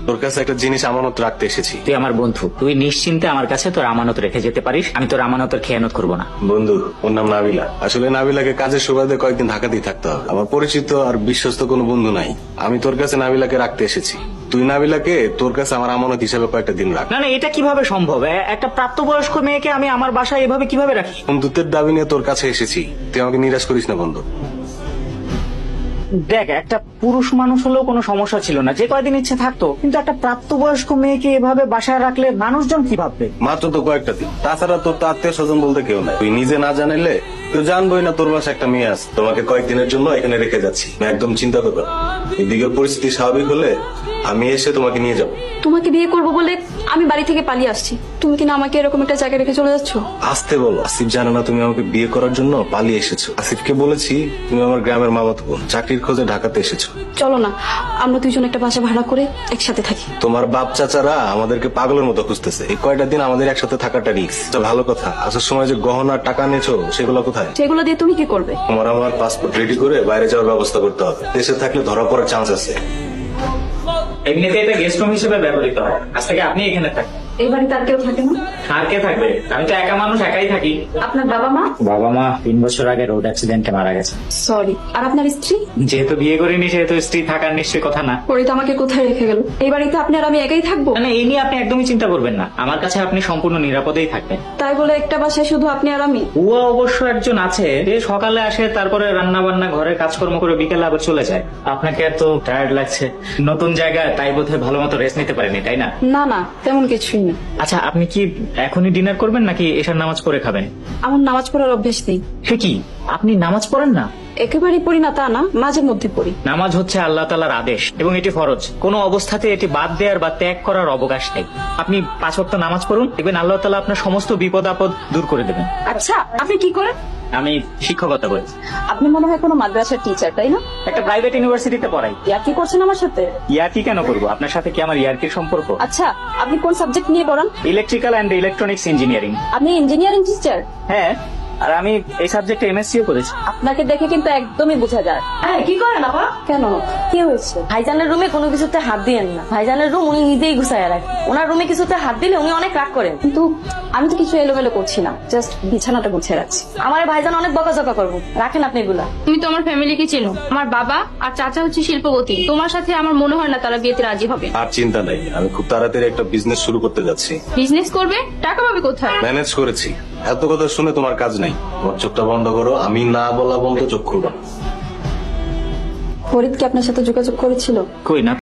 তোর কাছে একটা জিনিস আমানত রাখতে এসেছি। তুই আমার বন্ধু, তুই নিশ্চিন্তে আমার কাছে তোর আমানত রেখে যেতে পারিস। আমি তোর আমানতের খেয়ানত করবো না। বন্ধু, ওর নাম নাবিলা। আসলে নাবিলাকে কাজের সুবাদে কয়েকদিন ঢাকাতেই থাকতে হবে। আমার পরিচিত আর বিশ্বস্ত কোনো বন্ধু নাই। আমি তোর কাছে নাবিলাকে রাখতে এসেছি। তুই নাবিলাকে তোর কাছে আমার আমানত হিসেবে কয়েকটা দিন রাখ। না না, এটা কিভাবে সম্ভব? একটা প্রাপ্তবয়স্ক মেয়েকে আমি আমার বাসায় এভাবে কিভাবে রাখি? বন্ধুত্বের দাবি নিয়ে তোর কাছে এসেছি, তুই আমাকে নিরাশ করিস না বন্ধু। দেখ, একটা পুরুষ মানুষ হলেও কোনো সমস্যা ছিল না, যে কয়দিন ইচ্ছে থাকতো, কিন্তু একটা প্রাপ্তবয়স্ক মেয়েকে এভাবে বাসায় রাখলে মানুষজন কি ভাববে? মাত্র তো কয়েকটা দিন, তাছাড়া তোর তো আত্মীয় স্বজন বলতে কেউ নাই। তুই নিজে না জানাইলে তুই জানবোই না তোর বাসায় একটা মেয়ে আছে। তোমাকে কয়েকদিনের জন্য এখানে রেখে যাচ্ছি, একদম চিন্তা করবে না। এদিকে পরিস্থিতি স্বাভাবিক হলে আমি এসে তোমাকে নিয়ে যাবো। তোমাকে বিয়ে করবো বলে আমি বাড়ি থেকে পালিয়ে আসছি, তুমি কিনা আমাকে এরকম একটা জায়গায় রেখে চলে যাচ্ছ? আসতে বলো, আসিফ জানে না তুমি আমাকে বিয়ে করার জন্য পালিয়ে এসেছো। আসিফকে বলেছি তুমি আমার গ্রামের মামাতো বোন, চাকরির খোঁজে ঢাকাতে এসেছো। চলো না, আমরা দুজন একটা বাসা ভাড়া করে একসাথে থাকি। তোমার বাপ চাচারা আমাদেরকে পাগলের মতো খুঁজতেছে। এই কয়টা দিন আমাদের একসাথে থাকাটা রিস্ক। ভালো কথা, আসার সময় যে গহনা টাকা নিয়েছো সেগুলো কোথায়? সেগুলো দিয়ে তুমি কি করবে? তোমার আমার পাসপোর্ট রেডি করে বাইরে যাওয়ার ব্যবস্থা করতে হবে। দেশে থাকলে ধরা পড়ার চান্স আছে। এমনিতে এটা গেস্ট রুম হিসেবে ব্যবহৃত হয়। আজ থেকে আপনি এখানে থাকেন। এই বাড়িতে আর কেউ থাকে না? আর কে থাকবে? আমি তো একা মানুষ, একাই থাকি। আপনার বাবা মা? বাবা মা 3 বছর আগে রোড অ্যাক্সিডেন্টে মারা গেছে। সরি। আর আপনার স্ত্রী? যেহেতু বিয়ে করিনি সেহেতু স্ত্রী থাকার নিশ্চয়ই কথা না। পরিত আমাকে কোথায় রেখে গেল? এই বাড়িতে আপনি আর আমি একাই থাকবো? মানে এই নিয়ে আপনি একদমই চিন্তা করবেন না, আমার কাছে আপনি সম্পূর্ণ নিরাপদেই থাকবেন। তাই বলে একটা বাসায় শুধু আপনি আর আমি? বুয়া অবশ্য একজন আছে, যে সকালে আসে, তারপরে রান্না বান্না ঘরের কাজকর্ম করে বিকেলে আবার চলে যায়। আপনাকে এত টায়ার্ড লাগছে, নতুন জায়গায়, তাই বোধহয় ভালো মতো রেস্ট নিতে পারেনি, তাই না? না না, তেমন কিছুই না। আচ্ছা, আপনি কি এখনই ডিনার করবেন নাকি এশার নামাজ পড়ে খাবেন? আমার নামাজ পড়ার অভ্যেস নেই। সে কি, আপনি নামাজ পড়েন না? একেবারেই পড়ি না তা না, মাঝে মধ্যে পড়ি। নামাজ হচ্ছে আল্লাহ তাআলার আদেশ এবং এটি ফরজ। কোনো অবস্থাতে এটি বাদ দেওয়ার বা ত্যাগ করার অবকাশ নেই। আপনি 5 ওয়াক্ত নামাজ পড়ুন, দেখবেন আল্লাহ তাআলা আপনার সমস্ত বিপদ আপদ দূর করে দেবেন। আচ্ছা, আপনি কি করেন? আমি শিক্ষকতা করি। আপনি মনে হয় কোনো মাদ্রাসার টিচার, তাই না? একটা প্রাইভেট ইউনিভার্সিটিতে পড়াই। ইয়া কি করছেন আমার সাথে? ইয়ার্কি কেন করবো? আপনার সাথে কি আমার ইয়ার্কির সম্পর্ক? আচ্ছা, আপনি কোন সাবজেক্ট নিয়ে পড়ান? Electrical and electronics engineering. আপনি ইঞ্জিনিয়ারিং টিচার? হ্যাঁ, আর আমি এই সাবজেক্টে এমএসসিও করেছি। আপনাকে দেখে কিন্তু একদমই বোঝা যায়। হ্যাঁ, কি করেন আপা? কেন, কি হয়েছে? ভাইজানের রুমে কোনো কিছুতে হাত দিয়েন না। ভাইজানের রুম উনি নিজেই গুছাইয়া রাখেন। ওনার রুমে কিছুতে হাত দিলে উনি অনেক রাগ করেন। কিন্তু আমি তো কিছু এলোমেলো করছি না, জাস্ট বিছানাটা গুছিয়ে রাখছি। আমার ভাইজান অনেক বকাঝকা করবো, রাখেন আপনি এগুলা। তুমি তো আমার ফ্যামিলিকে চেনো। আমার বাবা আর চাচা হচ্ছে শিল্পপতি। তোমার সাথে আমার মনে হয় না তারা বিয়েতে রাজি হবে। আর চিন্তা নাই, আমি খুব তাড়াতাড়ি একটা বিজনেস শুরু করতে যাচ্ছি। বিজনেস করবে? টাকা পাবে কোথায়? ম্যানেজ করেছি। এত কথা শুনে তোমার কাজ নাই, তোমার চোখটা বন্ধ করো। আমি না বলা বলতে চোখ খুলবা। ফরিদ কি আপনার সাথে যোগাযোগ করেছিল? কই না।